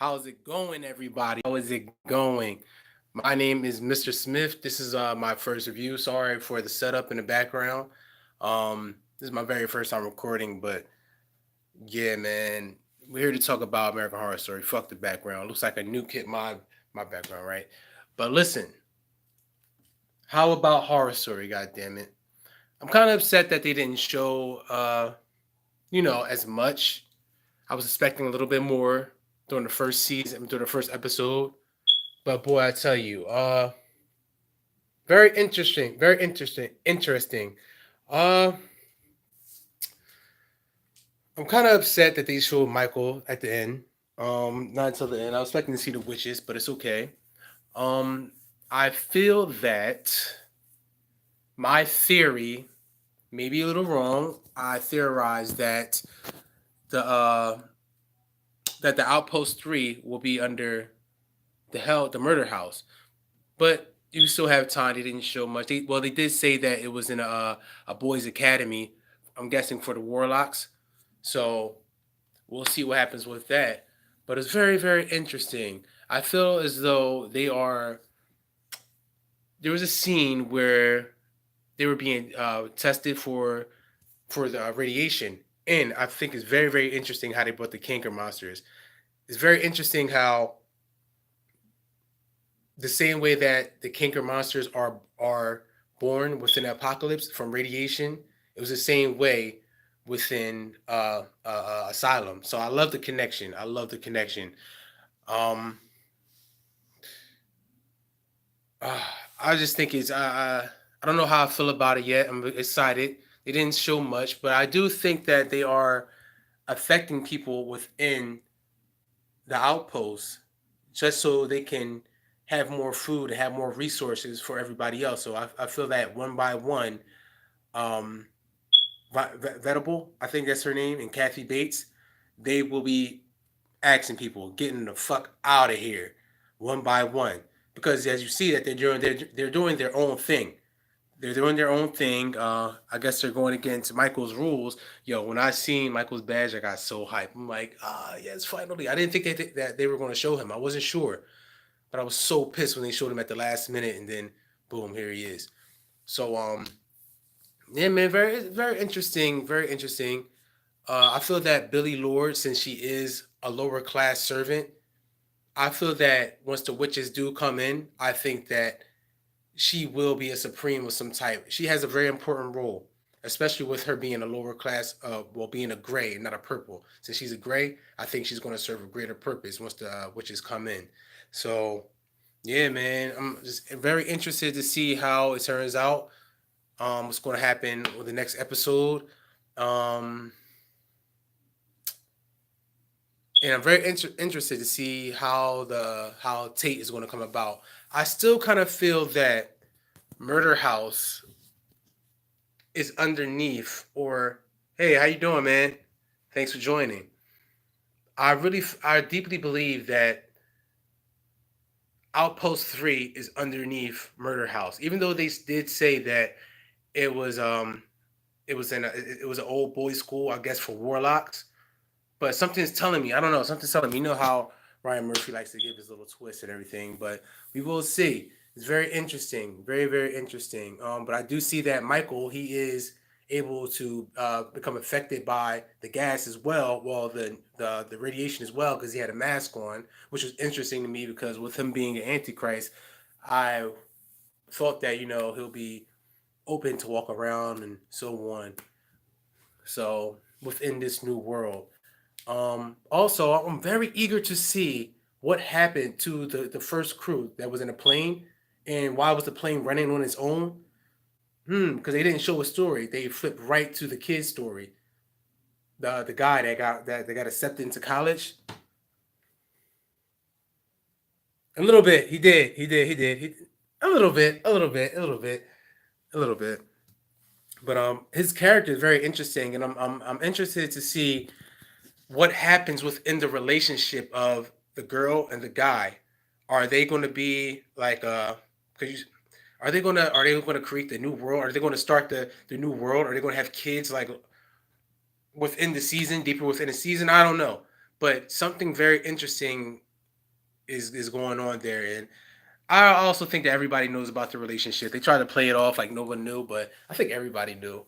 How's it going, everybody? How is it going? My name is Mr. Smith. This is my first review. Sorry for the setup in the background. This is my very first time recording, but yeah, man, we're here to talk about American Horror Story. Fuck the background. Looks like a nuke hit my background, right? But listen, how about Horror Story? God damn it! I'm kind of upset that they didn't show, as much. I was expecting a little bit more during the first season, during the first episode. But boy, I tell you, very interesting. Uh, I'm kind of upset that they showed Michael at the end. Not until the end. I was expecting to see the witches, but it's okay. Um, I feel that my theory may be a little wrong. I theorize the uh that the Outpost 3 will be under the murder house. But you still have time. They didn't show much. They did say that it was in a boys' academy. I'm guessing for the warlocks. So we'll see what happens with that. But it's very, very interesting. I feel as though they are. There was a scene where they were being tested for the radiation, and I think it's very, very interesting how they brought the canker monsters. It's very interesting how the same way that the canker monsters are born within the apocalypse from radiation, it was the same way within asylum. So I love the connection. I love the connection. Um, uh, I just think I don't know how I feel about it yet. I'm excited. They didn't show much, but I do think that they are affecting people within the outposts just so they can have more food and have more resources for everybody else. So I feel that one by one, um, Vetable, I think that's her name, and Kathy Bates, they will be asking people, getting the fuck out of here, one by one, because as you see that they're doing their own thing. They're doing their own thing. I guess they're going against Michael's rules. Yo, when I seen Michael's badge, I got so hyped. I'm like, yes, finally. I didn't think that they were going to show him. I wasn't sure, but I was so pissed when they showed him at the last minute, and then boom, here he is. So yeah, man, very very interesting, very interesting. I feel that Billy Lord, since she is a lower class servant, I feel that once the witches do come in, I think that she will be a supreme of some type. She has a very important role, especially with her being a lower class, being a gray, not a purple. Since she's a gray, I think she's going to serve a greater purpose once the witches come in. So, yeah, man, I'm just very interested to see how it turns out. What's going to happen with the next episode? Um, and I'm very interested to see how Tate is going to come about. I still kind of feel that Murder House is underneath, or hey, how you doing, man? Thanks for joining. I deeply believe that Outpost 3 is underneath Murder House, even though they did say that it was um it was an old boys school, I guess, for warlocks. But something's telling me, I don't know, something's telling me. You know how Ryan Murphy likes to give his little twist and everything, but we will see. It's very interesting, very very interesting. But I do see that Michael, he is able to become affected by the gas as well, well the radiation as well, because he had a mask on, which was interesting to me because with him being an antichrist, I thought that he'll be open to walk around and so on. So within this new world. Also, I'm very eager to see what happened to the first crew that was in a plane, and why was the plane running on its own? Because they didn't show a story. They flipped right to the kid's story. The guy that got accepted into college. A little bit. A little bit. A little bit. A little bit. A little bit. But his character is very interesting, and I'm interested to see what happens within the relationship of the girl and the guy. Are they going to be like cause you, are they going to create the new world? Are they going to start the new world? Are they going to have kids like within the season, deeper within the season? I don't know. But something very interesting is going on there. And I also think that everybody knows about the relationship. They try to play it off like no one knew, but I think everybody knew.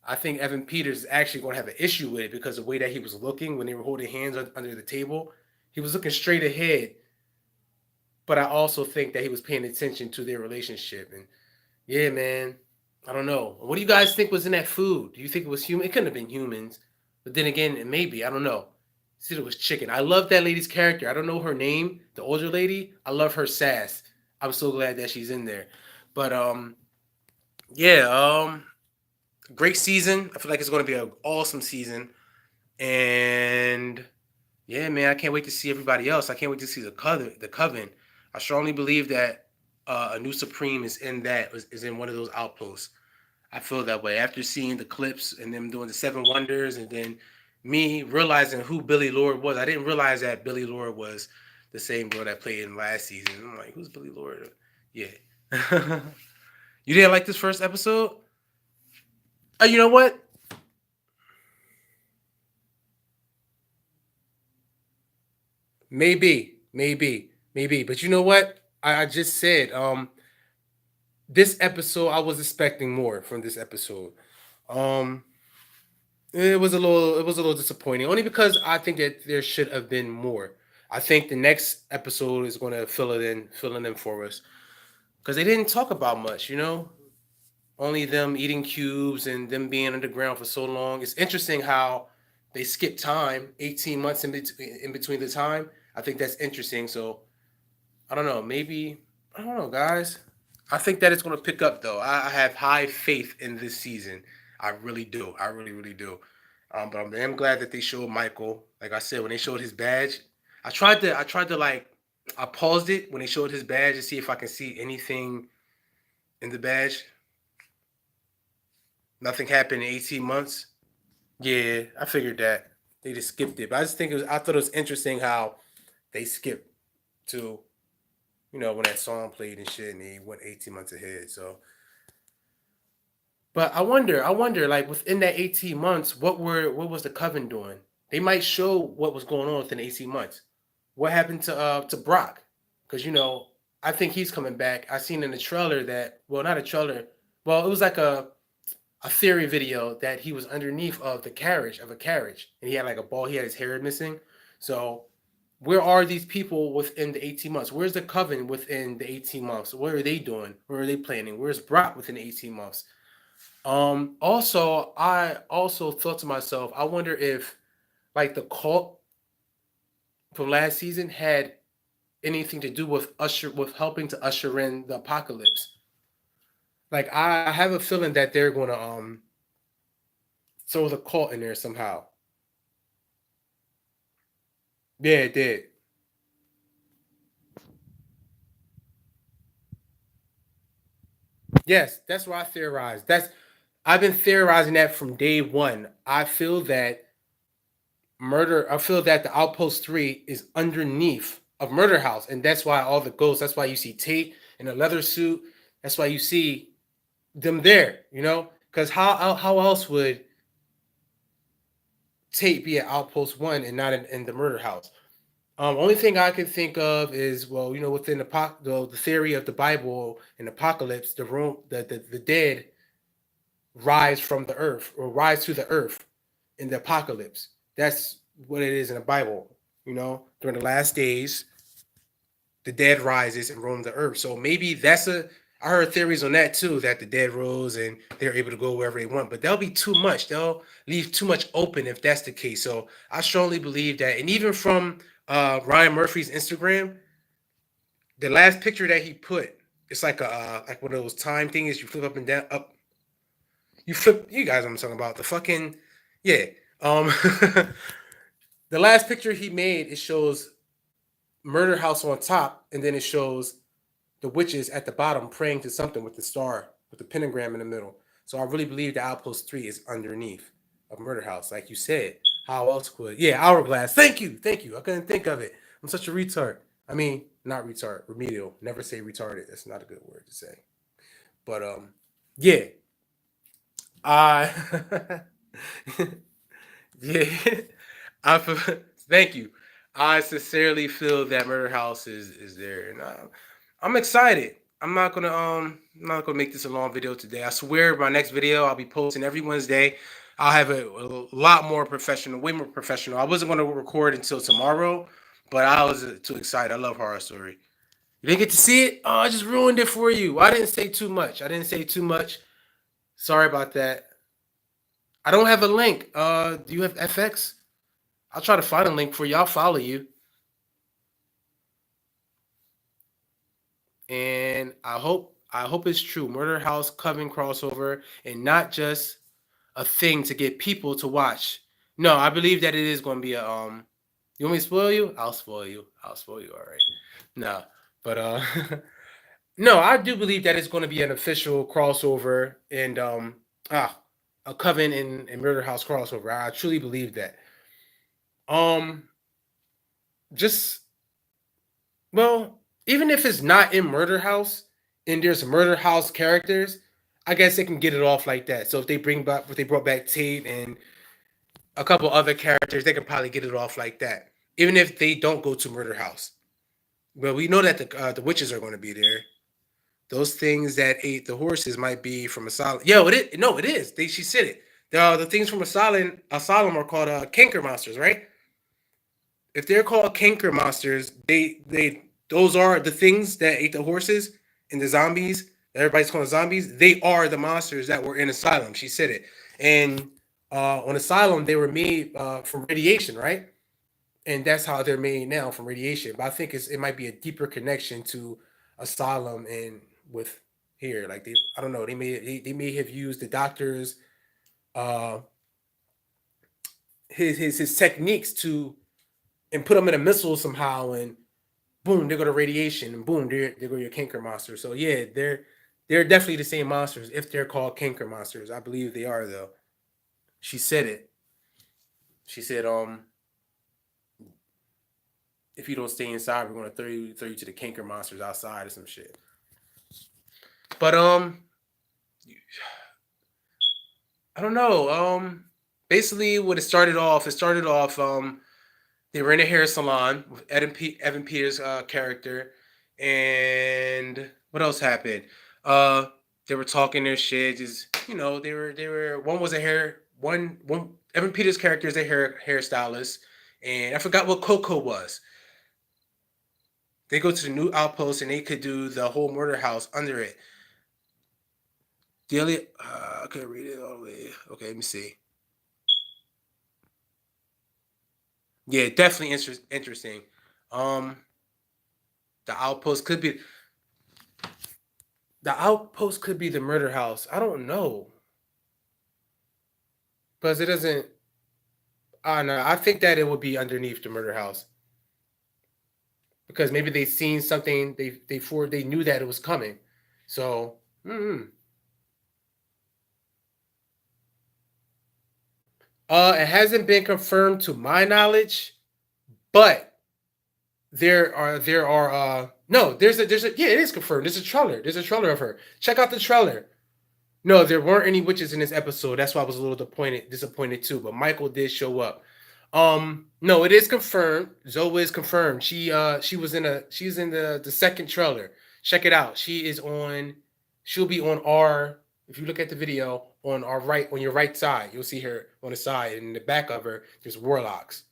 I think Evan Peters is actually going to have an issue with it because the way that he was looking when they were holding hands under the table, he was looking straight ahead. But I also think that he was paying attention to their relationship. And yeah, man, I don't know. What do you guys think was in that food? Do you think it was human? It couldn't have been humans, but then again, it maybe. I don't know. Said it was chicken. I love that lady's character. I don't know her name, the older lady. I love her sass. I'm so glad that she's in there. But yeah, great season. I feel like it's going to be an awesome season. And yeah, man, I can't wait to see everybody else. I can't wait to see the Coven. The Coven. I strongly believe that a new Supreme is in is in one of those outposts. I feel that way after seeing the clips and them doing the Seven Wonders, and then me realizing who Billy Lord was. I didn't realize that Billy Lord was the same girl that played in last season. I'm like, who's Billy Lord? Yeah. You didn't like this first episode? You know what? Maybe. But you know what? I just said, this episode I was expecting more from this episode. Um, it was a little disappointing, only because I think that there should have been more. I think the next episode is going to fill it in for us because they didn't talk about much. Only them eating cubes and them being underground for so long. It's interesting how they skip time, 18 months in between the time. I think that's interesting. So I don't know. Maybe I don't know, guys. I think that it's going to pick up though. I have high faith in this season. I really do. I really, really do. But I'm glad that they showed Michael. Like I said, when they showed his badge, I tried to like, I paused it when they showed his badge to see if I can see anything in the badge. Nothing happened in 18 months. Yeah, I figured that they just skipped it. But I just think I thought it was interesting how they skipped to when that song played and shit, and he went 18 months ahead. So, but I wonder, like within that 18 months, what was the Coven doing? They might show what was going on within 18 months. What happened to Brock? Because I think he's coming back. I seen in the trailer that, well, not a trailer. Well, it was like a theory video that he was underneath of a carriage, and he had like a ball. He had his hair missing. So where are these people within the 18 months? Where's the Coven within the 18 months? What are they doing? Where are they planning? Where's Brock within the 18 months? Also, I also thought to myself, I wonder if like the cult from last season had anything to do with helping to usher in the apocalypse. Like I have a feeling that they're gonna throw the cult in there somehow. Yeah, it did. Yes, that's what I theorized. I've been theorizing that from day one. I feel that the Outpost 3 is underneath of Murder House, and that's why all the ghosts, that's why you see Tate in a leather suit. That's why you see them there. Because how else would Tate be at Outpost 1 and not in the Murder House? Only thing I can think of is, well, within the theory of the Bible and apocalypse, the dead rise from the earth or rise to the earth in the apocalypse. That's what it is in the Bible. During the last days, the dead rises and roam the earth. So maybe I heard theories on that too, that the dead rose and they're able to go wherever they want. But that'll be too much. They'll leave too much open if that's the case. So I strongly believe that. And even from Ryan Murphy's Instagram, the last picture that he put, it's like one of those time things you flip up and down, up. You flip. You guys, know what I'm talking about the fucking yeah. Um, the last picture he made, it shows Murder House on top, and then it shows the witches at the bottom praying to something with the star, with the pentagram in the middle. So I really believe the Outpost 3 is underneath of Murder House, like you said. How else could? Yeah, Hourglass. Thank you. I couldn't think of it. I'm such a retard. I mean, not retard, remedial. Never say retarded. That's not a good word to say. But yeah. I yeah. I thank you. I sincerely feel that Murder House is there, and I'm excited. I'm not gonna make this a long video today. I swear, my next video I'll be posting every Wednesday. I'll have a lot more professional, way more professional. I wasn't gonna record until tomorrow, but I was too excited. I love horror story. You didn't get to see it? Oh, I just ruined it for you. I didn't say too much. I didn't say too much. Sorry about that. I don't have a link. Do you have FX? I'll try to find a link for you. I'll follow you. And I hope it's true. Murder House Coven crossover and not just a thing to get people to watch. No, I believe that it is going to be a you want me to spoil you? I'll spoil you. I'll spoil you. All right. No. But no, I do believe that it's going to be an official crossover and ah a Coven and Murder House crossover. I truly believe that. Um just Well, even if it's not in Murder House and there's Murder House characters, I guess they can get it off like that. So if they brought back Tate and a couple other characters, they can probably get it off like that. Even if they don't go to Murder House. But we know that the witches are going to be there. Those things that ate the horses might be from Asylum. Yo, it is. No, it is. She said it. The things from Asylum are called canker monsters, right? If they're called canker monsters, they those are the things that ate the horses and the zombies. Everybody's calling zombies. They are the monsters that were in Asylum. She said it. And on Asylum, they were made from radiation, right? And that's how they're made now from radiation. But I think it might be a deeper connection to Asylum and with here. Like I don't know. They may have used the doctor's uh his techniques to and put them in a missile somehow, and boom, they go to radiation, and boom, they go your canker monster. So yeah, they're definitely the same monsters if they're called canker monsters. I believe they are though. She said it. She said, if you don't stay inside, we're gonna throw you to the canker monsters outside or some shit. But I don't know. Basically, what it started off. They were in a hair salon with Evan Peters' character, and what else happened? Uh, they were talking their shit. Just they were. One was a hair. One Evan Peters' character is a hairstylist, and I forgot what Coco was. They go to the new outpost, and they could do the whole murder house under it. Delia, I couldn't read it all the way. Okay, let me see. Yeah, definitely interesting. Um, the outpost could be the murder house. I don't know because it doesn't. I don't know. I think that it would be underneath the murder house because maybe they seen something. They knew that it was coming. So it hasn't been confirmed to my knowledge, but there are no there's a yeah, it is confirmed. There's a trailer. There's a trailer of her. Check out the trailer. No, there weren't any witches in this episode. That's why I was a little disappointed too. But Michael did show up. No, it is confirmed. Zoe is confirmed. She's in the second trailer. Check it out. She'll be on our if you look at the video on your right side, you'll see her on the side, and in the back of her, there's warlocks.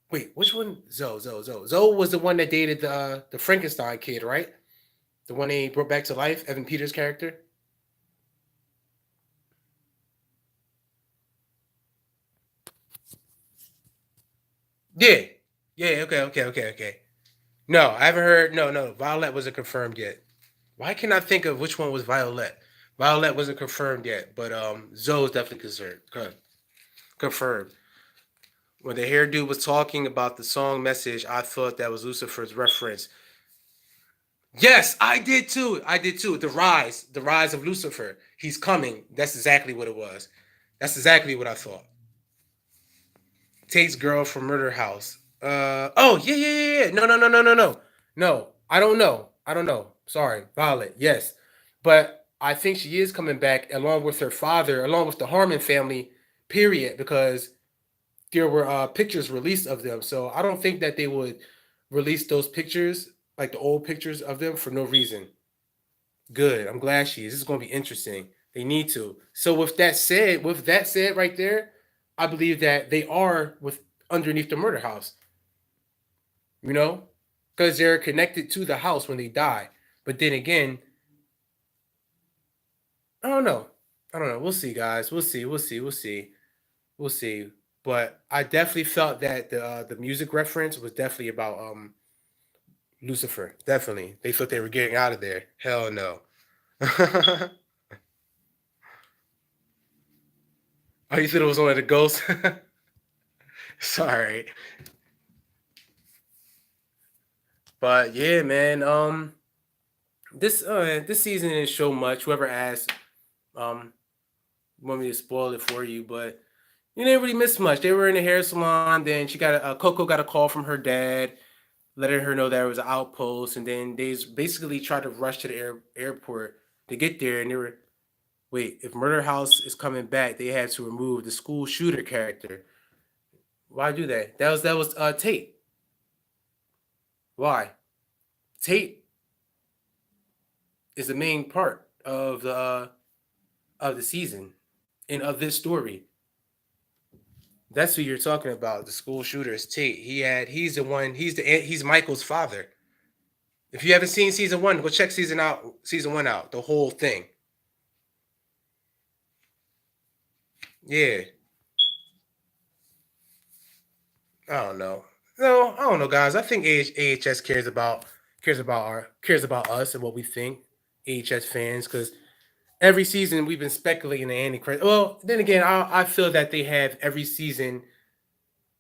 Wait, which one? Zoe was the one that dated the Frankenstein kid, right? The one they brought back to life, Evan Peters' character. Yeah. Yeah, okay. No, I haven't heard. No. Violet wasn't confirmed yet. Why can't I think of which one was Violet? Violet wasn't confirmed yet, but Zoe's definitely confirmed. When the hair dude was talking about the song message, I thought that was Lucifer's reference. Yes, I did too. The rise of Lucifer. He's coming. That's exactly what it was. That's exactly what I thought. Tate's girl from Murder House. Oh yeah. No. I don't know. Sorry, Violet. Yes, but I think she is coming back along with her father, along with the Harmon family. Period. Because there were pictures released of them. So I don't think that they would release those pictures, like the old pictures of them, for no reason. Good. I'm glad she is. This is going to be interesting. They need to. So with that said, right there, I believe that they are with underneath the murder house. You know, because they're connected to the house when they die. But then again, I don't know. I don't know. We'll see, guys. We'll see. We'll see. We'll see. We'll see. But I definitely felt that the music reference was definitely about Lucifer. Definitely, they thought they were getting out of there. Hell no. Oh, you thought it was one of the ghosts? Sorry, but yeah, man. This season didn't show much. Whoever asked, um, want me to spoil it for you, but you didn't really miss much. They were in a hair salon. Then Coco got a call from her dad, letting her know there was an outpost, and then they basically tried to rush to the airport to get there, and they were wait. If Murder House is coming back, they had to remove the school shooter character. Why do that? That was Tate. Why? Tate is the main part of the season and of this story. That's who you're talking about. The school shooter is Tate. He's the one. He's Michael's father. If you haven't seen season one, go check season one out. The whole thing. Yeah. I don't know. No, I don't know, guys. I think AHS cares about us and what we think, AHS fans, because every season we've been speculating the Antichrist. Well, then again, I feel that they have every season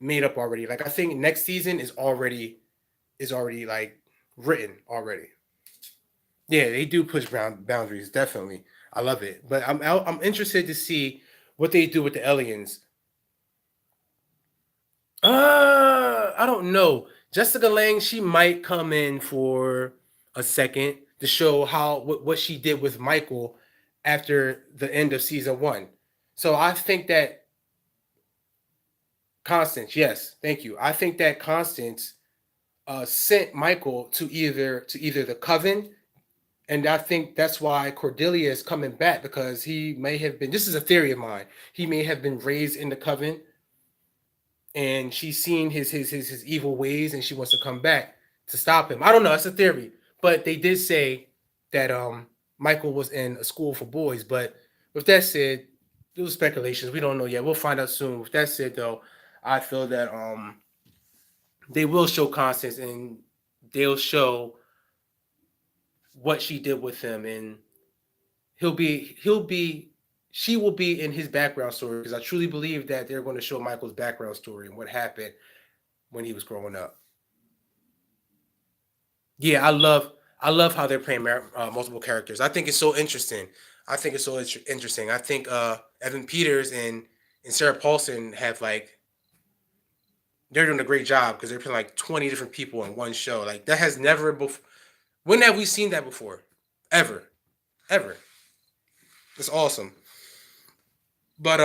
made up already. Like I think next season is already like written already. Yeah, they do push boundaries definitely. I love it, but I'm interested to see what they do with the aliens. I don't know. Jessica Lange, she might come in for a second to show what she did with Michael after the end of season one. So I think that Constance, yes, thank you. I think that Constance sent Michael to either the Coven, and I think that's why Cordelia is coming back because he may have been. This is a theory of mine. He may have been raised in the Coven, and she's seen his evil ways, and she wants to come back to stop him. I don't know. It's a theory, but they did say that Michael was in a school for boys. But with that said, those speculations. We don't know yet. We'll find out soon. With that said, though, I feel that they will show Constance and they'll show what she did with him, and he'll be she will be in his background story because I truly believe that they're going to show Michael's background story and what happened when he was growing up. Yeah, I love how they're playing multiple characters. I think it's so interesting. I think it's so interesting. I think Evan Peters and Sarah Paulson have like they're doing a great job because they're playing like 20 different people in one show. Like that has never before. When have we seen that before? Ever, ever. It's awesome. But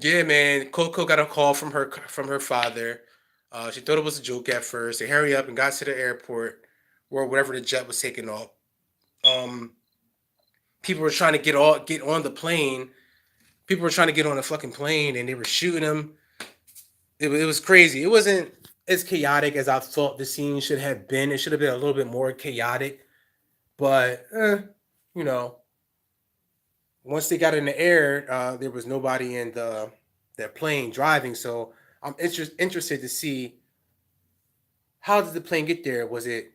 yeah, man. Coco got a call from her father. She thought it was a joke at first. They hurry up and got to the airport or wherever the jet was taking off. Um, People were trying to get on the plane. People were trying to get on the fucking plane, and they were shooting them. It was crazy. It wasn't as chaotic as I thought the scene should have been. It should have been a little bit more chaotic, but you know, once they got in the air, there was nobody in the plane driving. So I'm interested to see how did the plane get there. Was it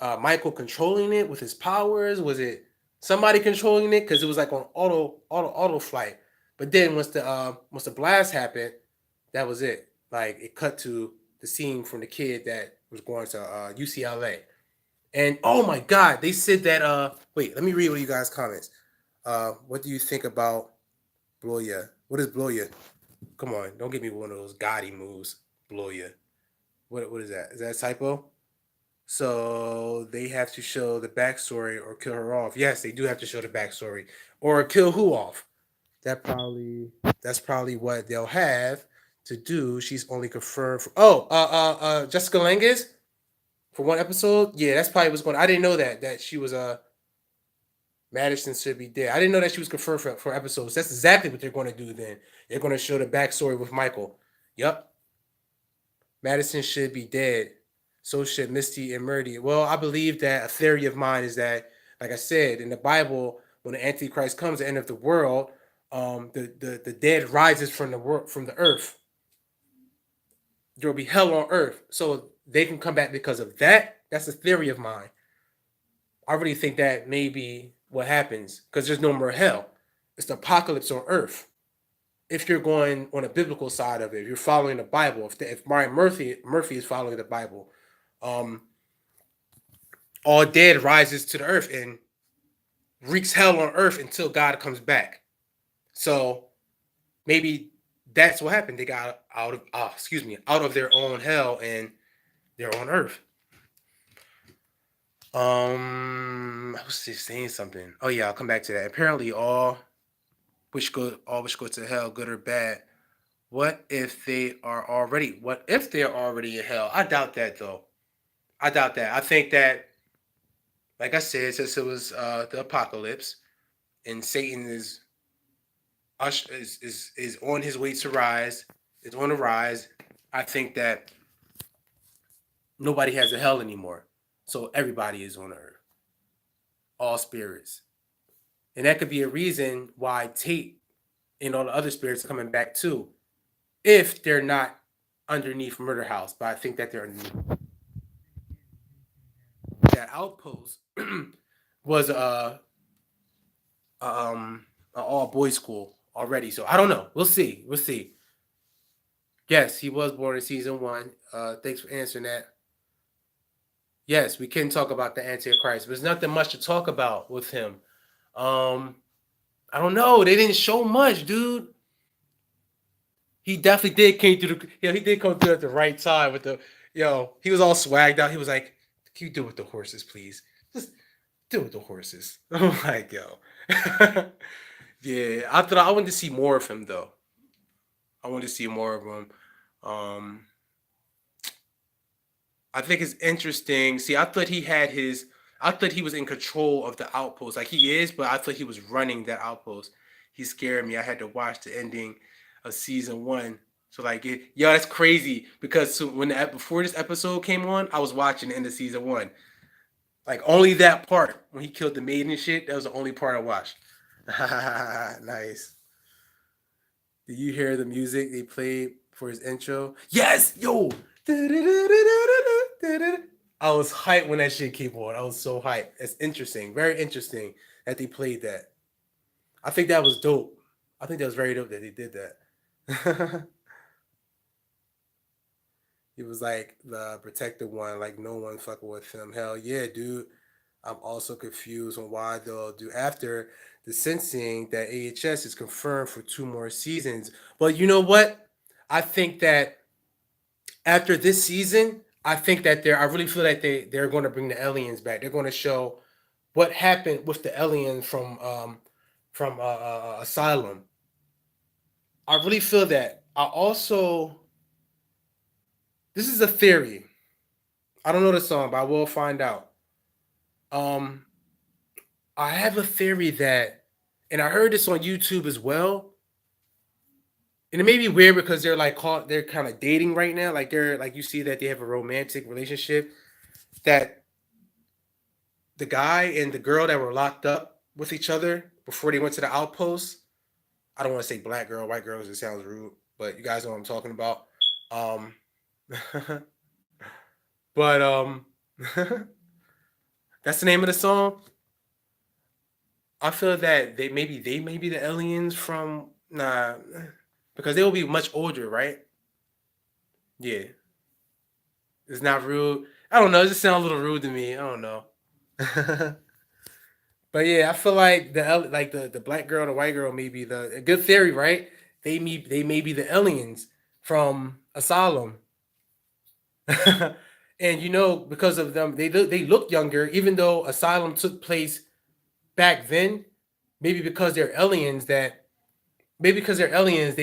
Michael controlling it with his powers? Was it somebody controlling it because it was like on auto flight? But then once the blast happened, that was it. Like it cut to the scene from the kid that was going to UCLA. And oh my God, they said that. Wait, let me read what you guys' comments. What do you think about Bloya? What is Bloya? Come on, don't give me one of those gaudy moves, Bloya. What is that? Is that a typo? So they have to show the backstory or kill her off. Yes, they do have to show the backstory or kill who off. That probably that's probably what they'll have to do. She's only confirmed for Jessica Lange for one episode. Yeah, that's probably what's going. I didn't know that she was Madison should be dead. I didn't know that she was confirmed for episodes. That's exactly what they're going to do. Then they're going to show the backstory with Michael. Yep, Madison should be dead. So should Misty and Murdy. Well, I believe that a theory of mine is that, like I said, in the Bible, when the Antichrist comes, the end of the world, the dead rises from the earth. There will be hell on earth, so they can come back because of that. That's a theory of mine. I really think that may be what happens because there's no more hell. It's the apocalypse on earth. If you're going on a biblical side of it, if you're following the Bible, if Brian Murphy is following the Bible, um, all dead rises to the earth and wreaks hell on earth until God comes back. So maybe that's what happened. They got out of their own hell and they're on earth. I was just saying something. Oh yeah, I'll come back to that. Apparently all which go to hell, good or bad. What if they are already in hell? I doubt that though. I doubt that. I think that, like I said, since it was the apocalypse and Satan is on his way to rise, is on the rise. I think that nobody has a hell anymore. So everybody is on earth. All spirits. And that could be a reason why Tate and all the other spirits are coming back too. If they're not underneath Murder House. But I think that they're underneath. That outpost was an all boys school already. So I don't know. We'll see. Yes, he was born in season 1. Thanks for answering that. Yes, we can talk about the Antichrist, but there's nothing much to talk about with him. I don't know. They didn't show much, dude. He definitely did he did come through at the right time with he was all swagged out. He was like, "Can you do it with the horses, please? Just do it with the horses." I'm like, yo. Yeah, I wanted to see more of him though. I wanted to see more of him. I think it's interesting. See, I thought he was in control of the outpost. Like he is, but I thought he was running that outpost. He scared me. I had to watch the ending of season 1. So that's crazy because before this episode came on, I was watching the end of season 1. Like only that part when he killed the maid and shit. That was the only part I watched. Nice. Did you hear the music they played for his intro? Yes, yo. I was hyped when that shit came on. I was so hyped. It's interesting, very interesting that they played that. I think that was dope. I think that was very dope that they did that. He was like the protected one, like no one fucking with him. Hell yeah, dude. I'm also confused on why they'll do after the sensing that AHS is confirmed for 2 more seasons. But you know what? I think that after this season, I really feel like they're going to bring the aliens back. They're going to show what happened with the aliens from Asylum. I really feel that. This is a theory. I don't know the song, but I will find out. I have a theory that, and I heard this on YouTube as well. And it may be weird because they're kind of dating right now. Like you see that they have a romantic relationship. That the guy and the girl that were locked up with each other before they went to the outpost. I don't want to say black girl, white girl, because it sounds rude, but you guys know what I'm talking about. But that's the name of the song. I feel that they may be the aliens from because they will be much older, right? Yeah, it's not rude. I don't know. It just sounds a little rude to me. I don't know. But yeah, I feel like the black girl, the white girl, may be a good theory, right? They may be the aliens from Asylum. And because of them, they look younger, even though Asylum took place back then. Maybe because they're aliens, they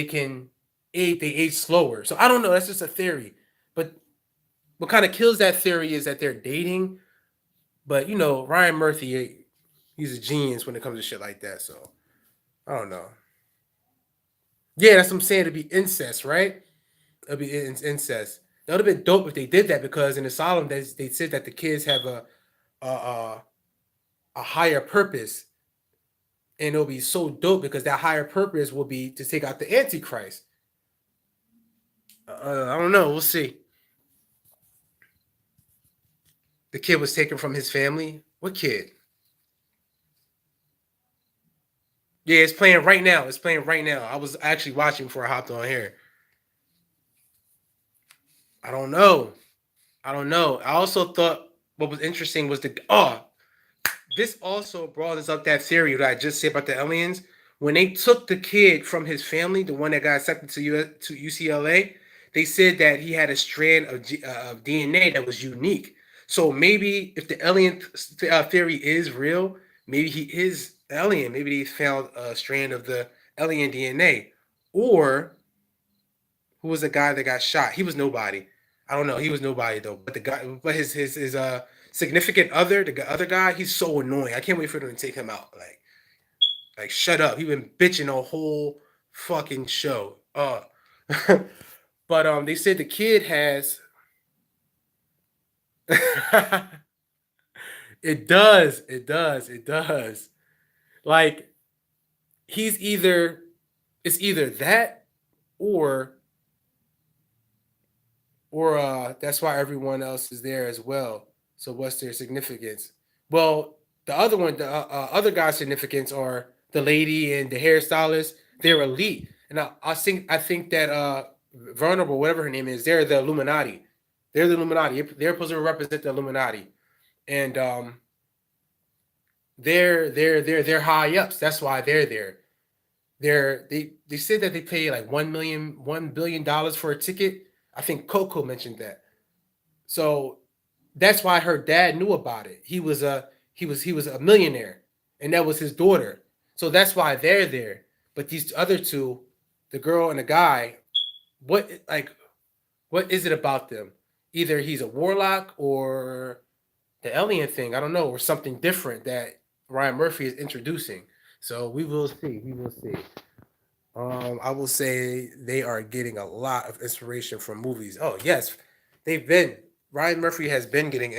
can age slower. So I don't know. That's just a theory. But what kind of kills that theory is that they're dating. But Ryan Murphy, he's a genius when it comes to shit like that. So I don't know. Yeah, that's what I'm saying. It'd be incest, right? It'd be incest. That would have been dope if they did that because in Asylum they said that the kids have a a, a higher purpose, and it'll be so dope because that higher purpose will be to take out the Antichrist. I don't know. We'll see. The kid was taken from his family. What kid? Yeah, it's playing right now. It's playing right now. I was actually watching before I hopped on here. I don't know. I don't know. I also thought what was interesting was this also broadens up that theory that I just said about the aliens. When they took the kid from his family, the one that got accepted to UCLA, they said that he had a strand of DNA that was unique. So maybe if the alien theory is real, maybe he is alien. Maybe they found a strand of the alien DNA. Or who was the guy that got shot? He was nobody. I don't know. He was nobody though. But the guy, but his significant other, the other guy, he's so annoying. I can't wait for them to take him out. Like shut up. He been bitching a whole fucking show. But they said the kid has. It does. It does. It does. Like he's either it's either that or that's why everyone else is there as well. So what's their significance? Well, the other one, the other guy's significance are the lady and the hairstylist. They're elite, and I think that vulnerable, whatever her name is, they're the Illuminati. They're the Illuminati. They're supposed to represent the Illuminati, and they're high ups. That's why they're there. They said that they pay like $1 billion for a ticket. I think Coco mentioned that. So that's why her dad knew about it. He was a millionaire, and that was his daughter. So that's why they're there. But these other two, the girl and the guy, what is it about them? Either he's a warlock or the alien thing. I don't know, or something different that Ryan Murphy is introducing. So we will see. We will see. I will say they are getting a lot of inspiration from movies. Oh yes, they've been. Ryan Murphy has been getting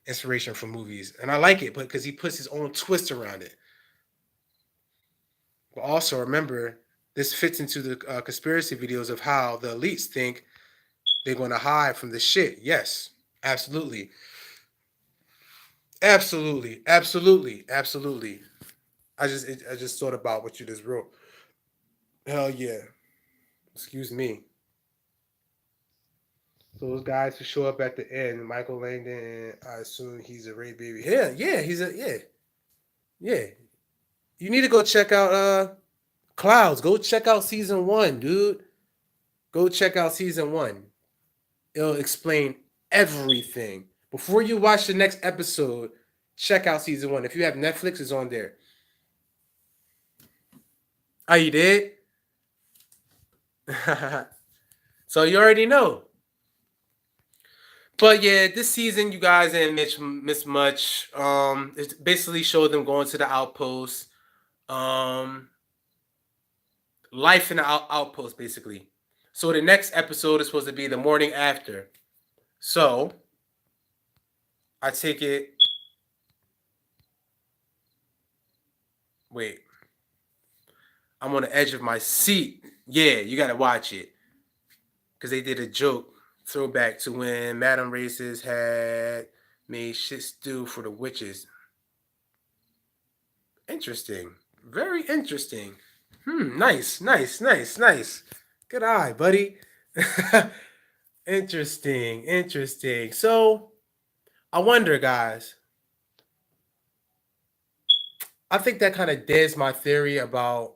inspiration from movies, and I like it, but because he puts his own twist around it. But also remember, this fits into the conspiracy videos of how the elites think they're going to hide from the shit. Yes, absolutely, absolutely, absolutely, absolutely. I just thought about what you just wrote. Hell yeah. Excuse me. So those guys who show up at the end, Michael Langdon, I assume he's a Ray baby. Yeah, yeah. You need to go check out Clouds. Go check out season one, dude. Go check out season one. It'll explain everything. Before you watch the next episode, check out season one. If you have Netflix, it's on there. Oh, you did? So you already know. But yeah, this season you guys didn't miss much. It basically showed them going to the outpost. Um, life in the outpost, basically. So the next episode is supposed to be the morning after. So I take it. Wait, I'm on the edge of my seat. Yeah, you gotta watch it because they did a joke throwback to when Madam Races had made shit stew for the witches. Interesting. Very interesting. Nice, nice, nice, nice. Good eye, buddy. Interesting, interesting. So I wonder, guys. I think that kind of deads my theory about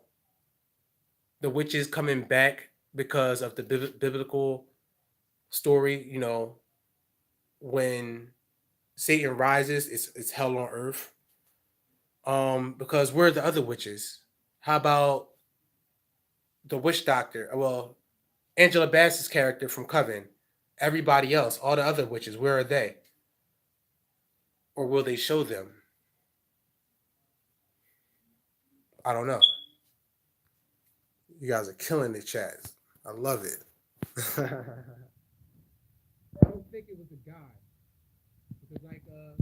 the witches coming back because of the biblical story. When Satan rises, it's hell on earth. Because where are the other witches? How about the witch doctor. Well, Angela Bassett's character from Coven. Everybody else, all the other witches, where are they? Or will they show them? I don't know. You guys are killing the chat. I love it. I don't think it was a guy.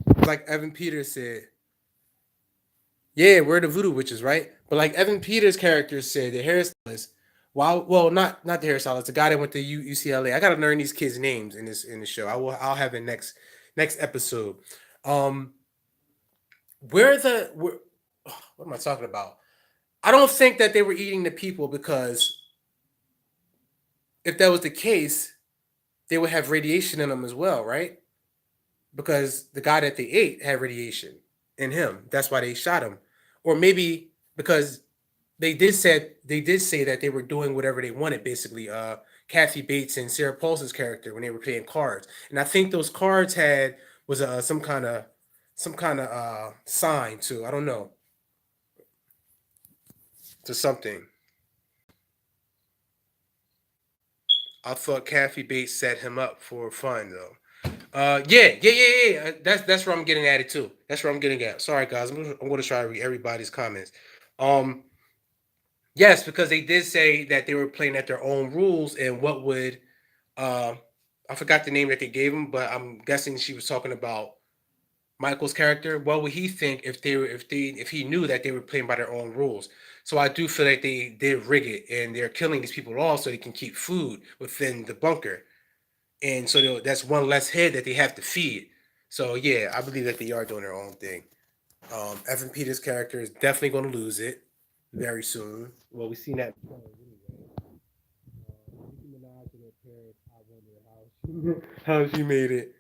Because like Evan Peters said, yeah, we're the voodoo witches, right? But like Evan Peters' character said, the hairstylist, well, not the hairstylist, the guy that went to UCLA. I gotta learn these kids' names in the show. I'll have it next episode. Um, what am I talking about? I don't think that they were eating the people because if that was the case, they would have radiation in them as well, right? Because the guy that they ate had radiation in him. That's why they shot him. Or maybe because they did say that they were doing whatever they wanted, basically. Kathy Bates and Sarah Paulson's character when they were playing cards, and I think those cards had was some kind of sign to, I don't know, to something. I thought Kathy Bates set him up for fun though. Yeah. That's where I'm getting at it too. That's where I'm getting at. Sorry guys, I'm gonna try to read everybody's comments. Um, yes, because they did say that they were playing at their own rules, and what would uh, I forgot the name that they gave him, but I'm guessing she was talking about Michael's character. What would he think if he knew that they were playing by their own rules? So I do feel like they did rig it, and they're killing these people off so they can keep food within the bunker, and so that's one less head that they have to feed. So yeah, I believe that they are doing their own thing. Evan Peters' character is definitely going to lose it very soon. Well, we've seen that. Nicki Minaj and her parents, I wonder how she made it.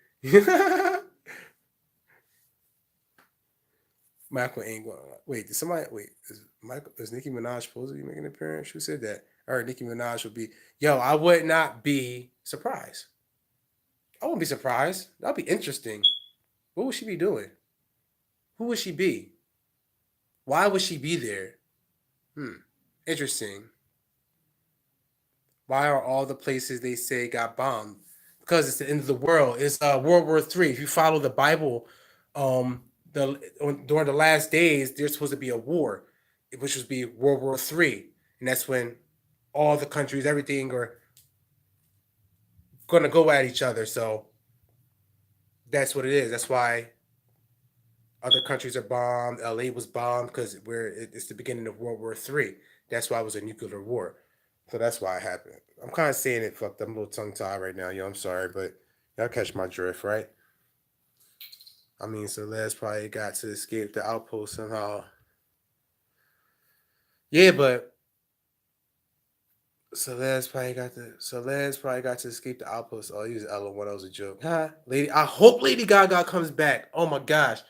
Michael ain't going. Wait, did somebody wait? Is Nicki Minaj supposed to be making an appearance? Who said that? Or Nicki Minaj would be. Yo, I would not be surprised. I wouldn't be surprised. That'd be interesting. What would she be doing? Who would she be? Why would she be there? Hmm. Interesting. Why are all the places they say got bombed? Because it's the end of the world. It's World War III. If you follow the Bible, the during the last days, there's supposed to be a war, which would be World War III, and that's when all the countries, everything, are gonna go at each other. So that's what it is. That's why other countries are bombed. LA was bombed because it's the beginning of World War III. That's why it was a nuclear war. So that's why it happened. I'm kind of saying it fucked up. I'm a little tongue tied right now, yo. I'm sorry, but y'all catch my drift, right? I mean, Celeste probably got to escape the outpost somehow. Yeah, but Celeste probably got to escape the outpost. Oh, he was L1. That was a joke. Huh? Lady, I hope Lady Gaga comes back. Oh my gosh.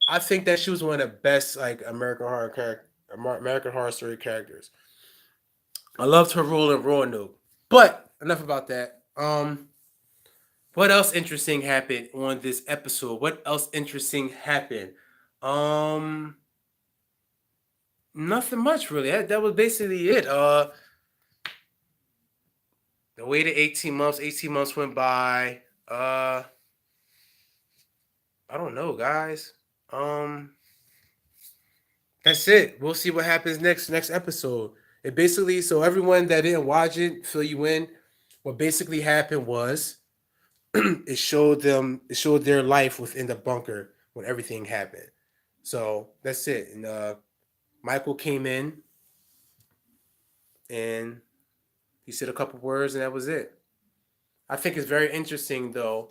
I think that she was one of the best like American Horror Story characters. I loved her role in Roanoke. But enough about that. What else interesting happened on this episode? What else interesting happened? Um, Nothing much really. That was basically it. The waited 18 months. 18 months went by. I don't know, guys. Um, that's it. We'll see what happens next episode. It basically, so everyone that didn't watch it, fill you in. What basically happened was it showed their life within the bunker when everything happened. So that's it. And Michael came in and he said a couple words and that was it. I think it's very interesting though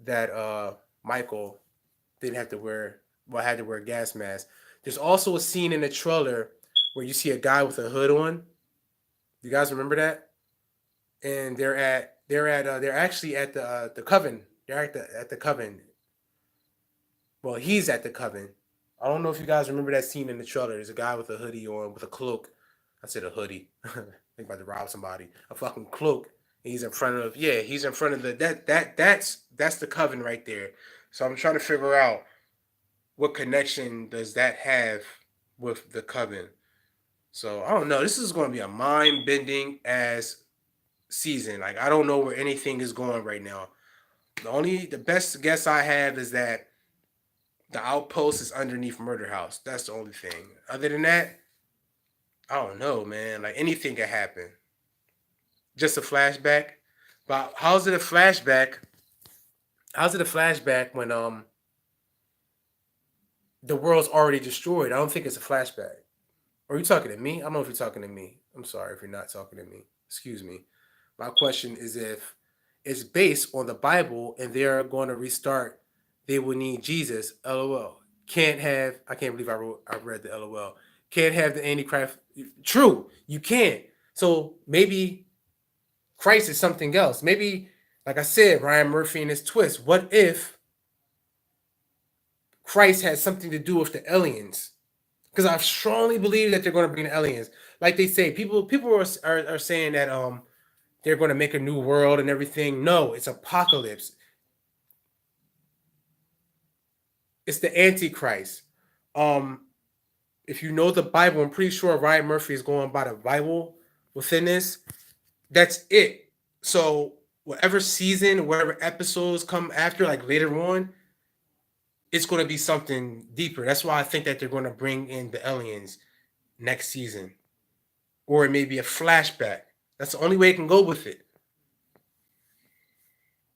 that Michael didn't have to wear well had to wear a gas mask. There's also a scene in the trailer where you see a guy with a hood on. You guys remember that? And they're actually at the Coven. They're at the Coven. Well, he's at the Coven. I don't know if you guys remember that scene in the trailer. There's a guy with a hoodie on with a cloak. I said a hoodie. Think about to rob somebody. A fucking cloak. He's in front of he's in front of that's the Coven right there. So I'm trying to figure out what connection does that have with the Coven. So I don't know. This is going to be a mind bending ass season. Like I don't know where anything is going right now. The best guess I have is that the outpost is underneath Murder House. That's the only thing. Other than that, I don't know, man. Like anything could happen. Just a flashback. But how's it a flashback? How's it a flashback when the world's already destroyed? I don't think it's a flashback. Are you talking to me? I don't know if you're talking to me. I'm sorry if you're not talking to me. Excuse me. My question is if it's based on the Bible and they're going to restart, they will need Jesus. LOL. I can't believe I read the LOL. Can't have the Antichrist. True, you can't. So maybe Christ is something else. Maybe, like I said, Ryan Murphy and his twist. What if Christ has something to do with the aliens? Because I strongly believe that they're going to bring the aliens. Like they say, people are saying that they're going to make a new world and everything. No, it's apocalypse. It's the Antichrist. If you know the Bible, I'm pretty sure Ryan Murphy is going by the Bible within this. That's it. So whatever season, whatever episodes come after, like later on, it's going to be something deeper. That's why I think that they're going to bring in the aliens next season, or it may be a flashback. That's the only way it can go with it.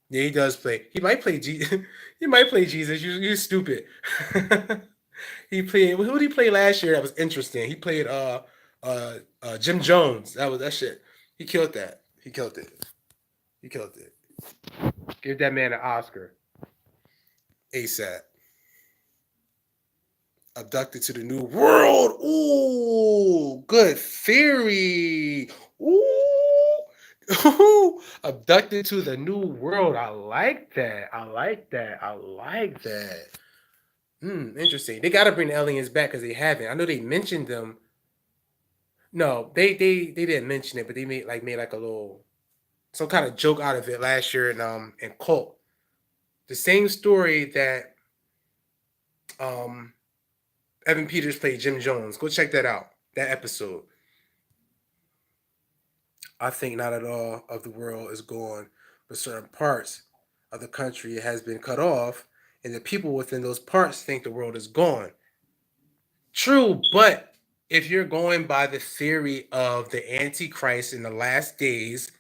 Yeah, he does play. He might play Jesus. He might play Jesus. You're stupid. He played. Who did he play last year? That was interesting. He played Jim Jones. That shit. He killed that. He killed it. He killed it. Give that man an Oscar. ASAP. Abducted to the New World. Ooh, good theory. Ooh. Abducted to the New World. I like that. I like that. I like that. Interesting. They got to bring the aliens back because they haven't. I know they mentioned them. No, they didn't mention it, but they made like a little some kind of joke out of it last year in Cult. The same story that Evan Peters played Jim Jones. Go check that out. That episode. I think not at all of the world is gone, but certain parts of the country has been cut off, and the people within those parts think the world is gone. True, but if you're going by the theory of the Antichrist in the last days,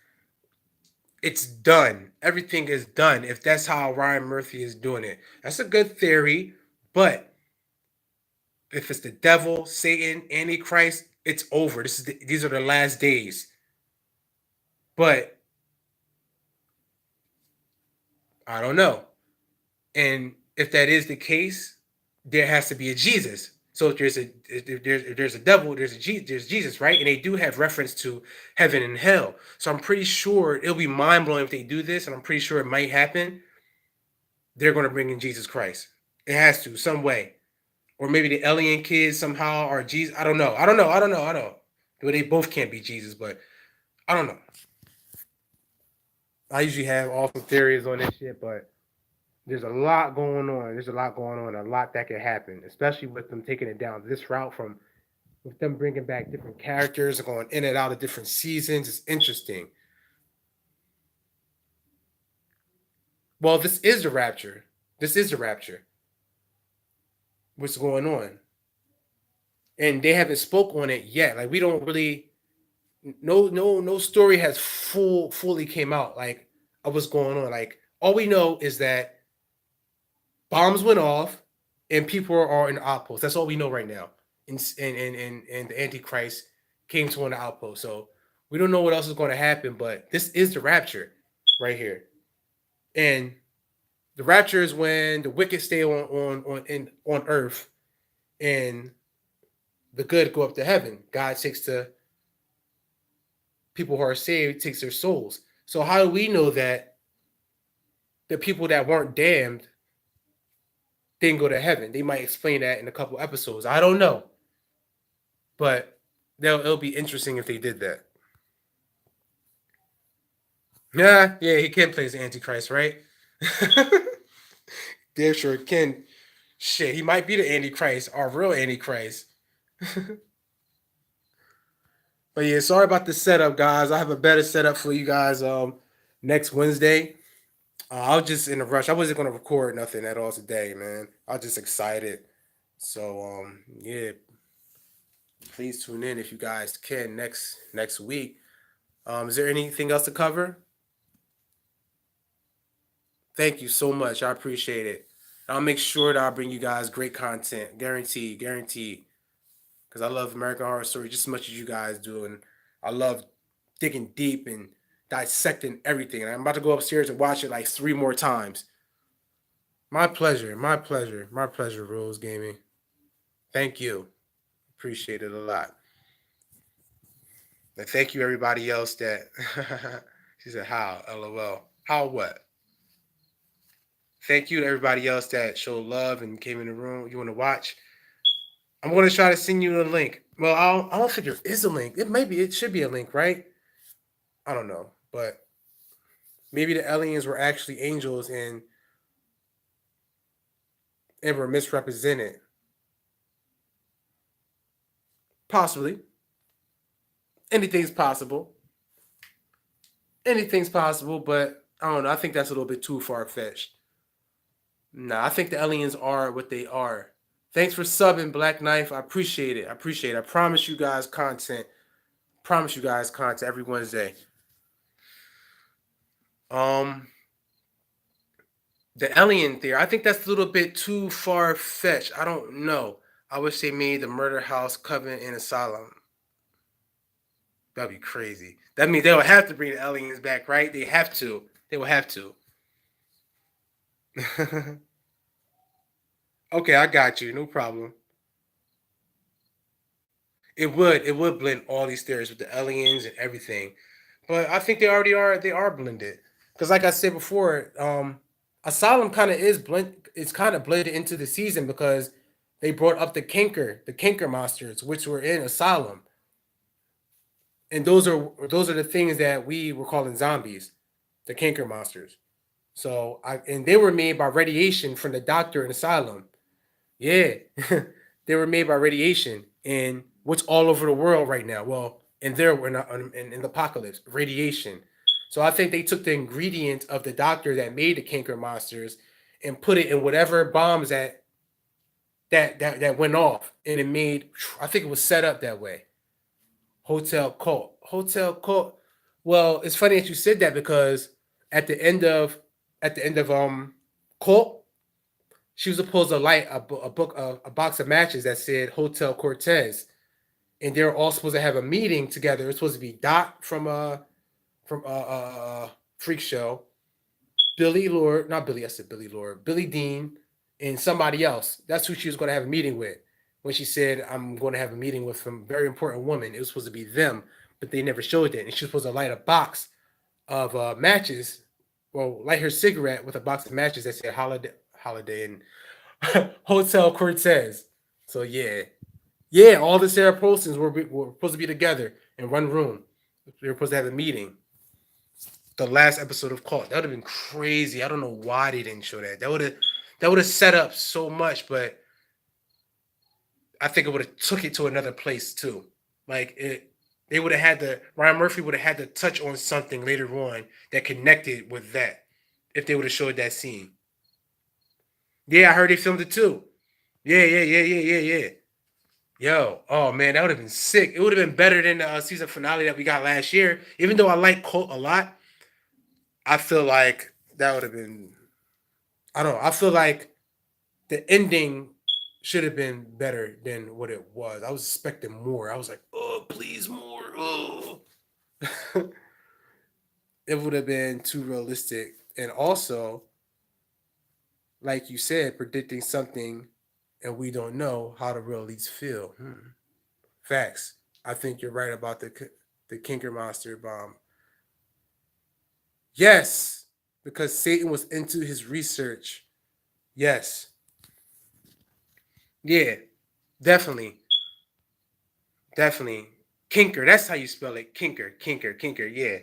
it's done. Everything is done. If that's how Ryan Murphy is doing it, that's a good theory. But if it's the devil, Satan, Antichrist, it's over. These are the last days. But I don't know. And if that is the case, there has to be a Jesus. So if there's a devil, there's Jesus, right? And they do have reference to heaven and hell. So I'm pretty sure it'll be mind blowing if they do this, and I'm pretty sure it might happen. They're going to bring in Jesus Christ. It has to some way, or maybe the alien kids somehow are Jesus. I don't know. Well, they both can't be Jesus, but I don't know. I usually have awesome theories on this shit, but there's a lot going on. A lot that could happen, especially with them taking it down this route from with them bringing back different characters and going in and out of different seasons. It's interesting. Well, this is the rapture. What's going on? And they haven't spoke on it yet. Like we don't really no story has fully came out like of what's going on. Like all we know is that bombs went off and people are in the outpost. That's all we know right now. And the Antichrist came to an outpost. So we don't know what else is going to happen, but this is the rapture right here. And the rapture is when the wicked stay on earth and the good go up to heaven. God takes the people who are saved, takes their souls. So how do we know that the people that weren't damned didn't go to heaven? They might explain that in a couple episodes. I don't know. But it'll be interesting if they did that. Yeah, he can play as Antichrist, right? Damn sure can. Shit, he might be the Antichrist, our real Antichrist. But yeah, sorry about the setup, guys. I have a better setup for you guys next Wednesday. I was just in a rush. I wasn't gonna record nothing at all today, man. I was just excited. So yeah, please tune in if you guys can next week. Is there anything else to cover? Thank you so much. I appreciate it. I'll make sure that I bring you guys great content. Guaranteed, guaranteed. Because I love American Horror Story just as much as you guys do. And I love digging deep and dissecting everything. And I'm about to go upstairs and watch it like 3 more times. My pleasure. My pleasure. My pleasure, Rose Gaming. Thank you. Appreciate it a lot. And thank you, everybody else that. She said, how? LOL. How what? Thank you to everybody else that showed love and came in the room. You want to watch? I'm going to try to send you a link. Well, I don't think there is a link. It should be a link, right? I don't know, but maybe the aliens were actually angels and were misrepresented. Possibly, anything's possible. Anything's possible, but I don't know. I think that's a little bit too far fetched. Nah, I think the aliens are what they are. Thanks for subbing, Black Knife. I appreciate it. I appreciate it. I promise you guys content. Promise you guys content every Wednesday. Um, the alien theory. I think that's a little bit too far fetched. I don't know. I wish they made the murder house, Coven, and asylum. That'd be crazy. That means they would have to bring the aliens back, right? They have to. They will have to. Okay, I got you. No problem. It would blend all these theories with the aliens and everything. But I think they already are. They are blended. Because like I said before, Asylum kind of is blend. It's kind of blended into the season because they brought up the Kinker monsters, which were in Asylum, and those are the things that we were calling zombies, the Kinker monsters. So and they were made by radiation from the doctor in Asylum. Yeah, they were made by radiation, and what's all over the world right now? Well, and there we're not in the apocalypse, radiation. So I think they took the ingredient of the doctor that made the canker monsters and put it in whatever bombs that went off, and it made. I think it was set up that way. Hotel cult. Well, it's funny that you said that because at the end of at the end of cult, she was supposed to light a box of matches that said Hotel Cortez, and they were all supposed to have a meeting together. It was supposed to be Dot from Freak Show, Billy Lord, not Billy. I said Billy Lord, Billy Dean, and somebody else. That's who she was going to have a meeting with. When she said, "I'm going to have a meeting with some very important woman," it was supposed to be them, but they never showed it. And she was supposed to light a box of matches, well, light her cigarette with a box of matches that said Holiday, and Hotel Cortez. So yeah, yeah, all the Sarah Paulsons were supposed to be together in one room. They were supposed to have a meeting. The last episode of Cult, that would have been crazy. I don't know why they didn't show that. That would have set up so much, but I think it would have took it to another place too. Like it, they would have had to. Ryan Murphy would have had to touch on something later on that connected with that. If they would have showed that scene. Yeah, I heard they filmed it too. Yeah, yeah, yeah, yeah, yeah, yeah. Yo, oh man, that would have been sick. It would have been better than the season finale that we got last year. Even though I like Colt a lot, I feel like that would have been. I don't know. I feel like the ending should have been better than what it was. I was expecting more. I was like, oh, please more. Oh, it would have been too realistic. And also, like you said, predicting something and we don't know how the real leads feel. Facts. I think you're right about the Kinker Monster bomb. Yes, because Satan was into his research. Yes. Yeah, definitely. Definitely. Kinker. That's how you spell it. Kinker. Kinker. Kinker. Yeah.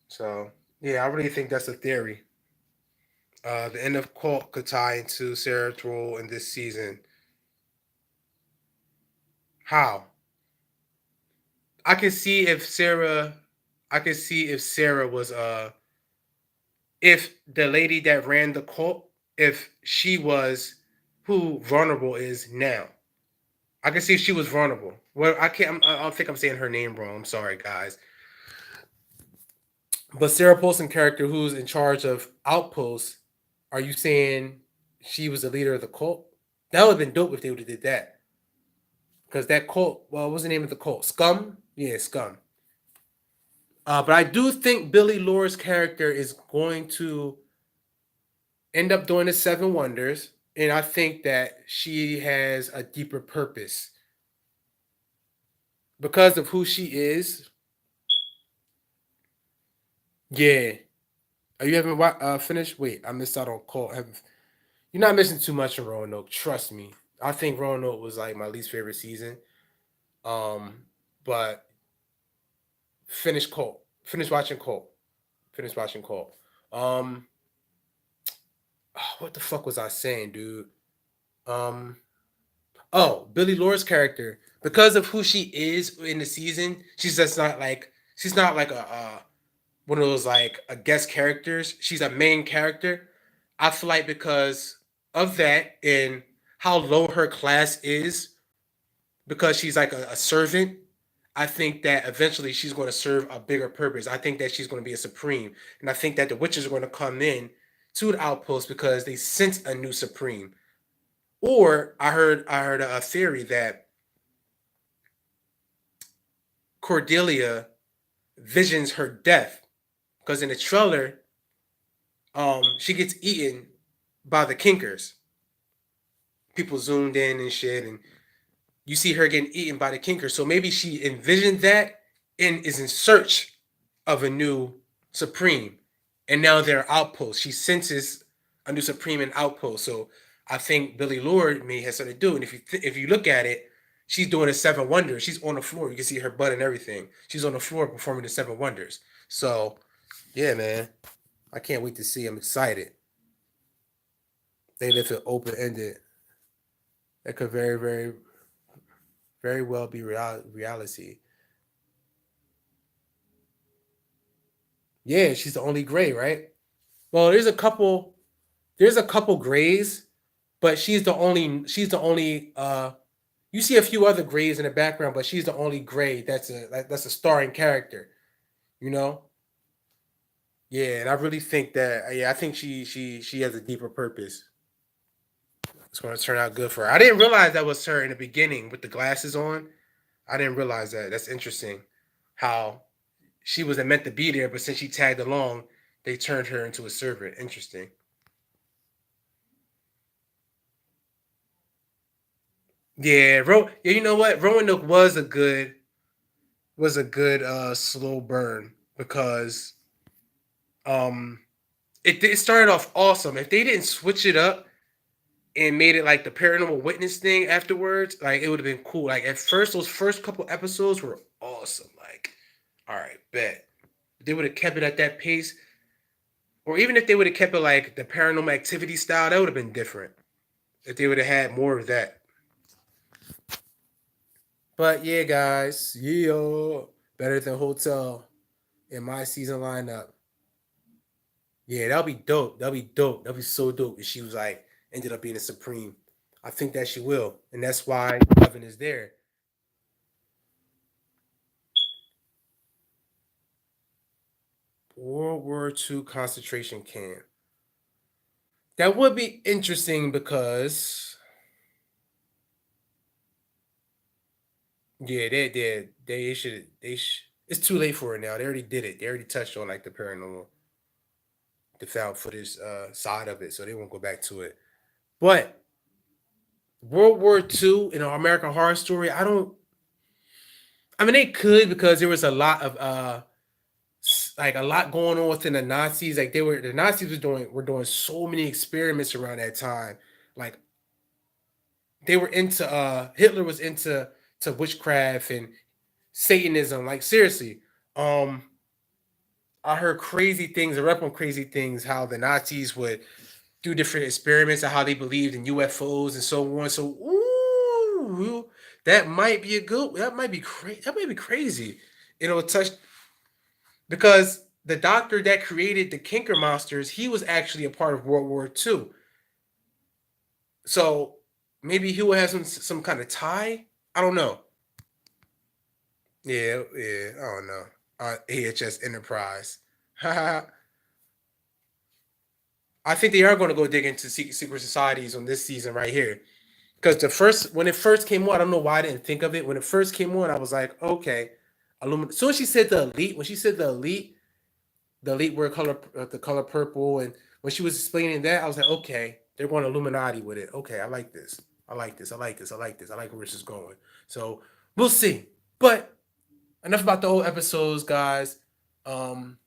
So, yeah, I really think that's a theory. The end of Cult could tie into Sarah's role in this season. How? I can see if Sarah. I can see if Sarah was if the lady that ran the cult, if she was who vulnerable is now. I can see if she was vulnerable. Well, I can't. I don't think I'm saying her name wrong. I'm sorry, guys. But Sarah Paulson character, who's in charge of Outpost, are you saying she was the leader of the cult? That would have been dope if they would have did that. Because that cult, well, what was the name of the cult? Scum? Yeah, Scum. But I do think Billy Lore's character is going to end up doing the Seven Wonders, and I think that she has a deeper purpose because of who she is. Yeah. Are you haven't finished? Wait, I missed out on Cole. You're not missing too much in Roanoke. Trust me. I think Roanoke was like my least favorite season. Um, but finish Colt. Finish watching Colt. Finish watching Colt. Um, what the fuck was I saying, dude? Um, oh, Billy Lore's character, because of who she is in the season, she's not like a one of those like a guest characters. She's a main character. I feel like because of that and how low her class is, because she's like a servant, I think that eventually she's going to serve a bigger purpose. I think that she's going to be a supreme, and I think that the witches are going to come in to the outpost because they sense a new supreme. Or I heard a theory that Cordelia visions her death because in the trailer, she gets eaten by the kinkers. People zoomed in and shit, and you see her getting eaten by the kinkers. So maybe she envisioned that and is in search of a new supreme, and now they're outposts. She senses a new supreme in outpost. So I think Billy Lord may have something to do. And if you look at it, she's doing the Seven Wonders. She's on the floor. You can see her butt and everything. She's on the floor performing the Seven Wonders. So yeah, man, I can't wait to see. I'm excited. They left it open ended. That could very well be reality. Yeah, she's the only gray, right? Well, there's a couple grays, but she's the only you see a few other grays in the background, but she's the only gray that's a starring character, you know? Yeah, and I really think that yeah, I think she has a deeper purpose. It's going to turn out good for her. I didn't realize that was her in the beginning with the glasses on. I didn't realize that. That's interesting. How she wasn't meant to be there, but since she tagged along, they turned her into a servant. Interesting. Yeah, yeah, you know what? Roanoke was a good slow burn because um it started off awesome. If they didn't switch it up and made it like the paranormal witness thing afterwards, like it would have been cool. Like at first, those first couple episodes were awesome. Like, all right, bet. If they would have kept it at that pace, or even if they would have kept it like the paranormal activity style, that would have been different. If they would have had more of that. But yeah, guys, yeah, better than Hotel in my season lineup. Yeah, that'll be dope. That'll be dope. That'll be so dope if she was like ended up being a supreme. I think that she will, and that's why Coven is there. World War II concentration camp. That would be interesting because yeah, they should it's too late for it now. They already did it. They already touched on like the paranormal, the found footage side of it, so they won't go back to it. But World War II in an American Horror Story, I don't. I mean, they could because there was a lot of like a lot going on within the Nazis. Like the Nazis were doing so many experiments around that time. Like they were into Hitler was into to witchcraft and Satanism. Like seriously, um, I heard crazy things. I read on crazy things how the Nazis would do different experiments and how they believed in UFOs and so on. So ooh, That might be a good. That might be crazy. That might be crazy. It'll touch because the doctor that created the Kinker monsters, he was actually a part of World War II. So maybe he will have some kind of tie. I don't know. Yeah, yeah. I don't know. AHS Enterprise. I think they are going to go dig into secret societies on this season right here. Because when it first came on, I don't know why I didn't think of it. When it first came on, I was like, okay, As soon as she said the elite, when she said the elite wear the color purple, and when she was explaining that, I was like, okay, they're going Illuminati with it. Okay, I like this. I like this. I like this. I like this. I like where this is going. So we'll see. But enough about the old episodes, guys. Um,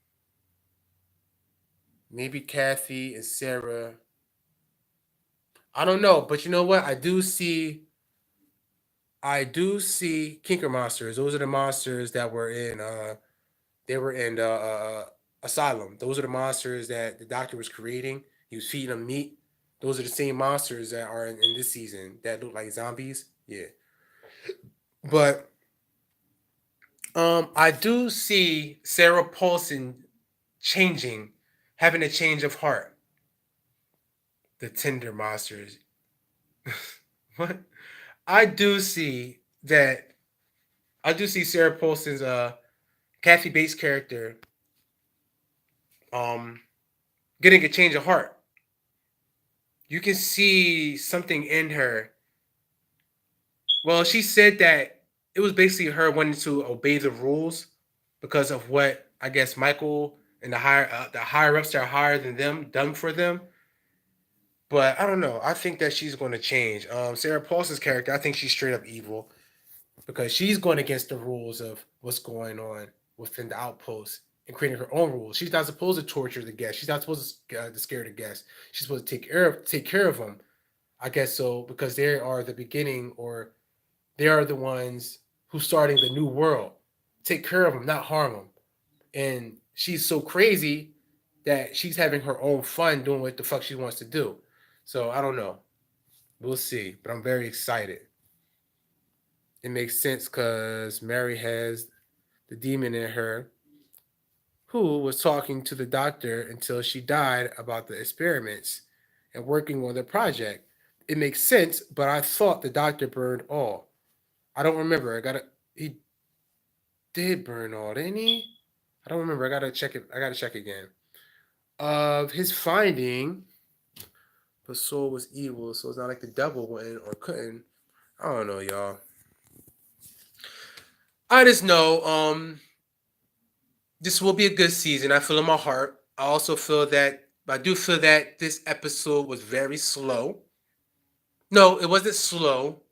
maybe Kathy and Sarah. I don't know, but you know what? I do see Kinker monsters. Those are the monsters that were in they were in Asylum. Those are the monsters that the doctor was creating. He was feeding them meat. Those are the same monsters that are in this season that look like zombies. Yeah. But I do see Sarah Paulson changing, having a change of heart. The Tinder monsters. What? I do see that I do see Sarah Paulson's Kathy Bates character um getting a change of heart. You can see something in her. Well, she said that it was basically her wanting to obey the rules because of what I guess Michael and the higher ups that are higher than them done for them. But I don't know. I think that she's going to change. Sarah Paulson's character, I think she's straight up evil because she's going against the rules of what's going on within the outpost and creating her own rules. She's not supposed to torture the guests. She's not supposed to scare the guests. She's supposed to take care of them. I guess so because they are the beginning, or they are the ones who starting the new world. Take care of them, not harm them. And she's so crazy that she's having her own fun doing what the fuck she wants to do. So I don't know. We'll see. But I'm very excited. It makes sense because Mary has the demon in her who was talking to the doctor until she died about the experiments and working on the project. It makes sense, but I thought the doctor burned all. I don't remember. He did burn all, didn't he? I don't remember. I gotta check it. I gotta check again. Of his finding, the soul was evil, so it's not like the devil went or couldn't. I don't know, y'all. I just know this will be a good season. I feel in my heart. I do feel that this episode was very slow. No, it wasn't slow.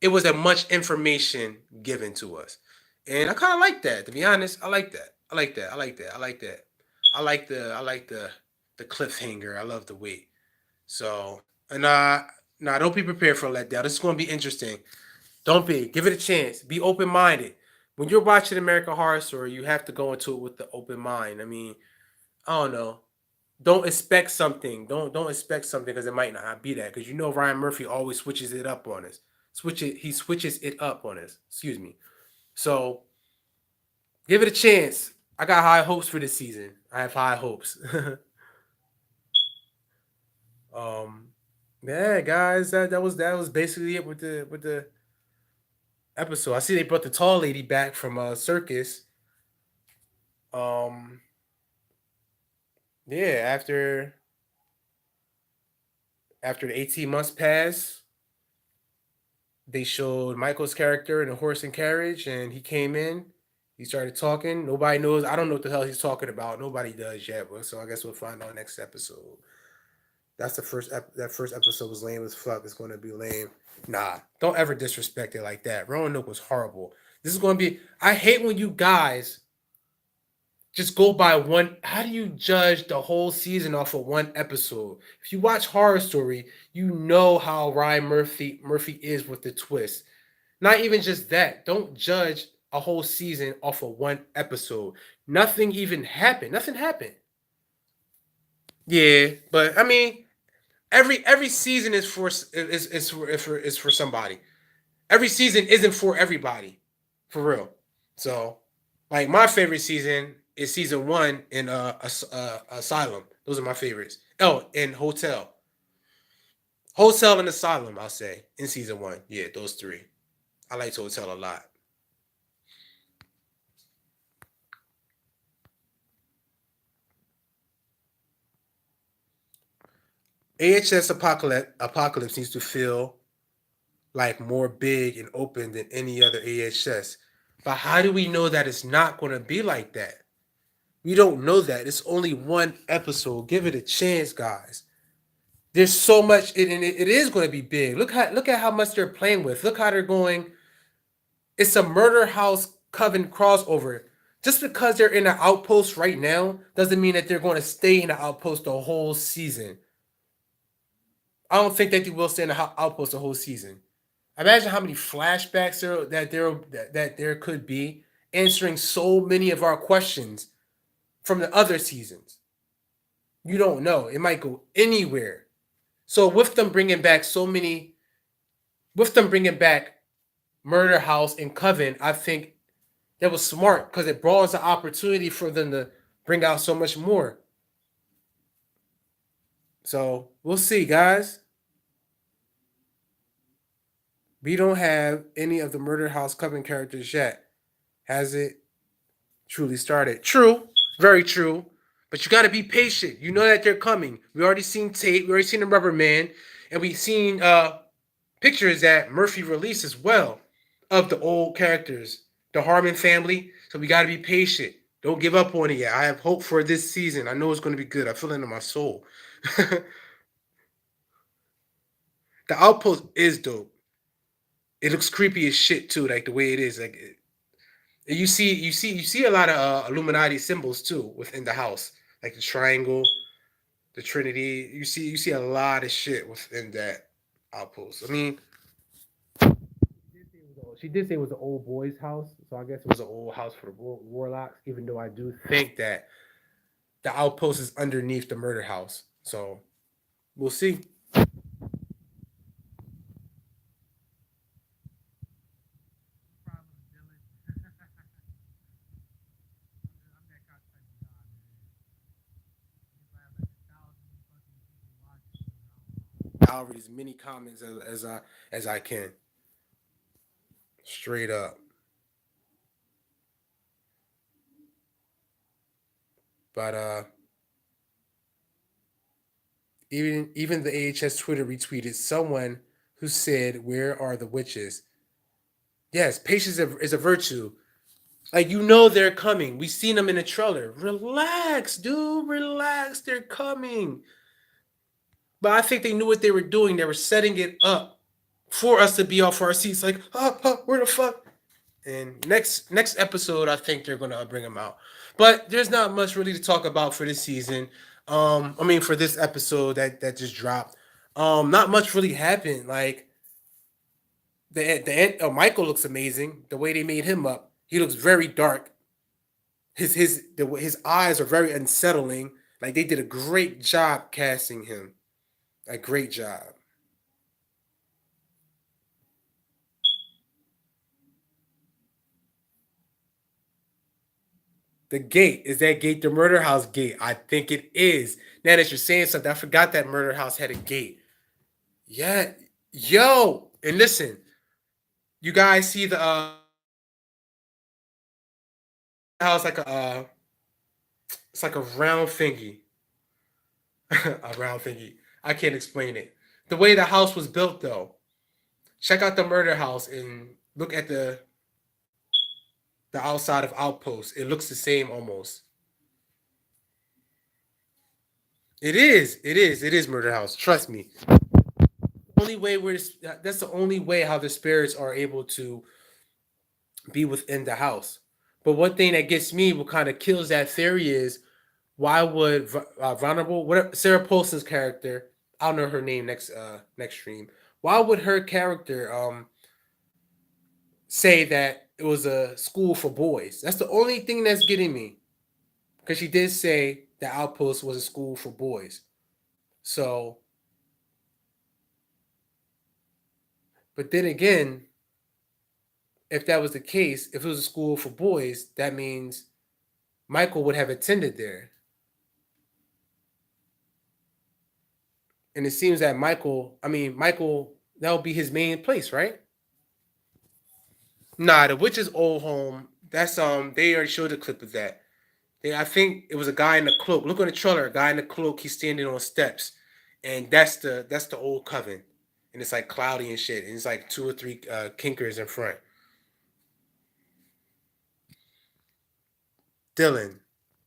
It was a much information given to us. And I kind of like that, to be honest. I like that. I like that. I like that. I like that. I like the cliffhanger. I love the wait. So, and don't be prepared for a letdown. This is going to be interesting. Don't be. Give it a chance. Be open minded. When you're watching American Horror Story, you have to go into it with the open mind. I mean, I don't know. Don't expect something. Don't expect something because it might not be that. Because you know Ryan Murphy always switches it up on us. He switches it up on us. Excuse me. So give it a chance. I got high hopes for this season. I have high hopes. um, yeah, guys, that was basically it with the episode. I see they brought the tall lady back from circus. Um, yeah, after the 18 months passed, they showed Michael's character in a horse and carriage, and he came in. He started talking. Nobody knows. I don't know what the hell he's talking about. Nobody does yet. So I guess we'll find out next episode. That's that first episode was lame as fuck. It's going to be lame. Nah, don't ever disrespect it like that. Roanoke was horrible. This is going to be. I hate when you guys just go by one. How do you judge the whole season off of one episode? If you watch Horror Story, you know how Ryan Murphy is with the twist. Not even just that. Don't judge a whole season off of one episode. Nothing even happened. Nothing happened. Yeah, but I mean, every season is for somebody. every season isn't for everybody, for real. So, like my favorite season is season one in Asylum. Those are my favorites. Oh, and Hotel and Asylum. I'll say in season one. Yeah, those three. I liked Hotel a lot. AHS Apocalypse needs to feel like more big and open than any other AHS. But how do we know that it's not going to be like that? We don't know that. It's only one episode. Give it a chance, guys. There's so much, and it is going to be big. Look at how much they're playing with. Look how they're going. It's a murder house Coven crossover. Just because they're in an outpost right now doesn't mean that they're going to stay in the outpost the whole season. I don't think that they will stay in the outpost the whole season. Imagine how many flashbacks there could be, answering so many of our questions from the other seasons. You don't know. It might go anywhere. So with them bringing back Murder House and Coven, I think that was smart because it broadens the opportunity for them to bring out so much more. So we'll see, guys. We don't have any of the Murder House Coven characters yet. Has it truly started? True, very true. But you got to be patient. You know that they're coming. We already seen Tate. We already seen the Rubber Man, and we seen pictures that Murphy released as well of the old characters, the Harmon family. So we got to be patient. Don't give up on it yet. I have hope for this season. I know it's going to be good. I feel it in my soul. The Outpost is dope. It looks creepy as shit too, like the way it is. Like you see a lot of Illuminati symbols too within the house, like the triangle, the Trinity. You see a lot of shit within that outpost. I mean, she did say it was an old boys' house, so I guess it was an old house for the warlocks. Even though I do think that the outpost is underneath the murder house, so we'll see. I'll read as many comments as I can, straight up. But even the AHS Twitter retweeted someone who said, "Where are the witches?" Yes, patience is a virtue. Like you know they're coming. We seen them in the trailer. Relax, dude. Relax. They're coming. But I think they knew what they were doing. They were setting it up for us to be off our seats. Like, where the fuck? And next episode, I think they're gonna bring them out. But there's not much really to talk about for this season. I mean for this episode that just dropped. Not much really happened. Like Michael looks amazing. The way they made him up, he looks very dark. His eyes are very unsettling. Like they did a great job casting him. A great job. The gate, is that gate the murder house gate? I think it is. Now that you're saying something, I forgot that murder house had a gate. Yeah, yo, and listen, you guys see the house like it's like a round thingy, a round thingy. I can't explain it. The way the house was built, though. Check out the murder house and look at the outside of Outpost. It looks the same almost. It is. It is. It is murder house. Trust me. Only way that's the only way how the spirits are able to be within the house. But one thing that gets me, what kind of kills that theory is why would vulnerable whatever Sarah Paulson's character, I'll know her name next stream. Why would her character say that it was a school for boys? That's the only thing that's getting me. Because she did say the outpost was a school for boys. So, but then again, if that was the case, if it was a school for boys, that means Michael would have attended there. And it seems that Michael, that would be his main place, right? Nah, the witch's old home. That's they already showed a clip of that. I think it was a guy in a cloak. Look on the trailer, a guy in a cloak. He's standing on steps, and that's the old Coven, and it's like cloudy and shit, and it's like two or three kinkers in front. Dylan,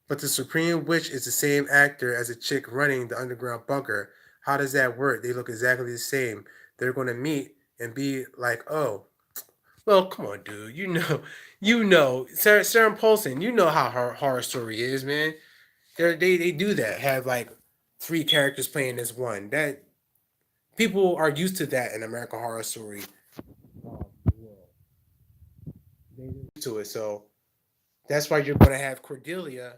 but the Supreme Witch is the same actor as the chick running the underground bunker. How does that work? They look exactly the same. They're gonna meet and be like, oh, well, come on, dude. Sarah Paulson. You know how her horror story is, man. They do that. Have like three characters playing as one. That people are used to that in American Horror Story. They used to it, so that's why you're going to have Cordelia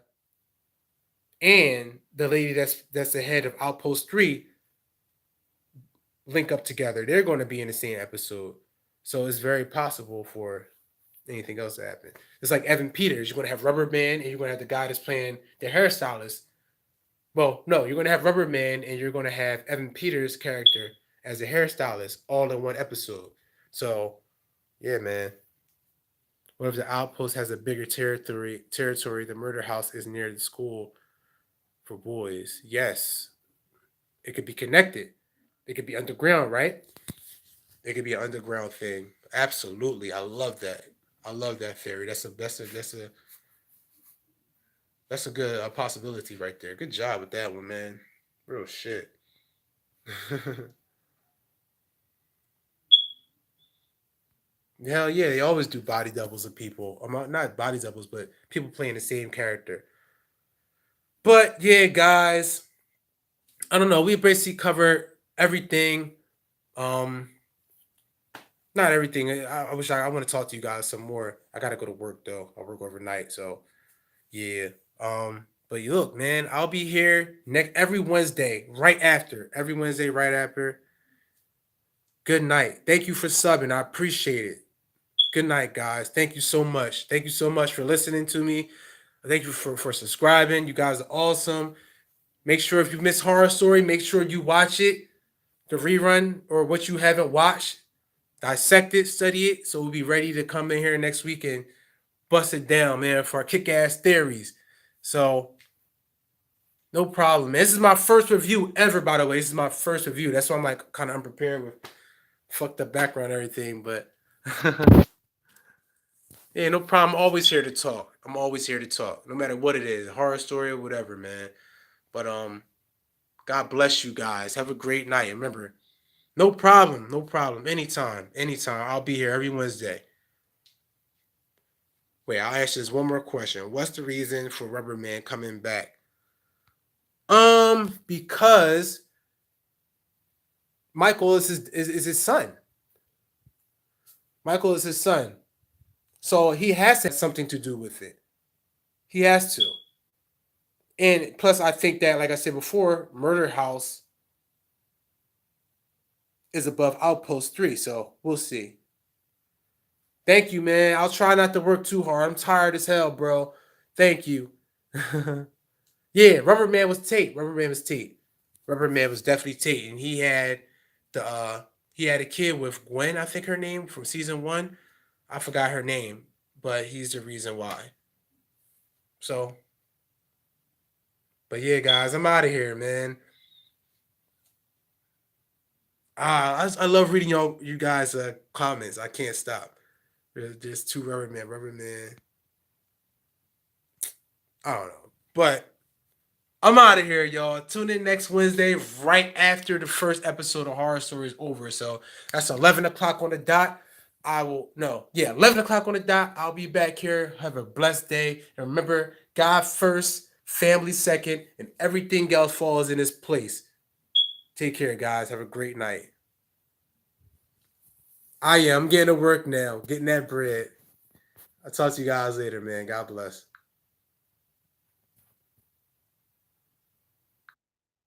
and the lady that's the head of Outpost 3 link up together. They're going to be in the same episode, so it's very possible for anything else to happen. It's like Evan Peters. You're going to have Rubber Man, and you're going to have the guy that's playing the hairstylist. Well, no, you're going to have Rubber Man, and you're going to have Evan Peters' character as a hairstylist all in one episode. So, yeah, man. What if the outpost has a bigger territory? The murder house is near the school for boys. Yes, it could be connected. It could be underground, right? It could be an underground thing. Absolutely, I love that. I love that theory. That's a good possibility right there. Good job with that one, man. Real shit. Hell yeah, they always do body doubles of people. Not body doubles, but people playing the same character. But yeah, guys, I don't know. We basically covered everything. Um, Not everything. I wish I want to talk to you guys some more. I gotta go to work though. I work overnight, so yeah. But you look, man, I'll be here next every Wednesday, every Wednesday, right after. Good night. Thank you for subbing. I appreciate it. Good night, guys. Thank you so much. Thank you so much for listening to me. Thank you for subscribing. You guys are awesome. Make sure if you miss Horror Story, make sure you watch it, the rerun or what you haven't watched. Dissect it, study it, so we'll be ready to come in here next week and bust it down, man, for our kick-ass theories. So, no problem. This is my first review ever, by the way. This is my first review. That's why I'm like kind of unprepared with fucked up background and everything, but yeah, no problem. I'm always here to talk. I'm always here to talk, no matter what it is, horror story or whatever, man. But God bless you guys. Have a great night. Remember, no problem, no problem. Anytime, anytime. I'll be here every Wednesday. Wait, I'll ask you one more question. What's the reason for Rubber Man coming back? Because Michael is his son. Michael is his son. So he has to have something to do with it. He has to. And plus, I think that, like I said before, Murder House is above Outpost 3. So we'll see. Thank you, man. I'll try not to work too hard. I'm tired as hell, bro. Thank you. Yeah, Rubber Man was Tate. Rubber Man was Tate. Rubber Man was definitely Tate. And he had a kid with Gwen, I think her name, from season 1. I forgot her name, but he's the reason why. So, but yeah, guys, I'm out of here, man. I love reading you guys' comments. I can't stop. There's two Rubber Man. Rubber Man. I don't know. But I'm out of here, y'all. Tune in next Wednesday, right after the first episode of Horror Story is over. So that's 11 o'clock on the dot. 11 o'clock on the dot. I'll be back here. Have a blessed day. And remember, God first, family second, and everything else falls in its place. Take care, guys. Have a great night. I'm getting to work now, getting that bread. I'll talk to you guys later, man. God bless.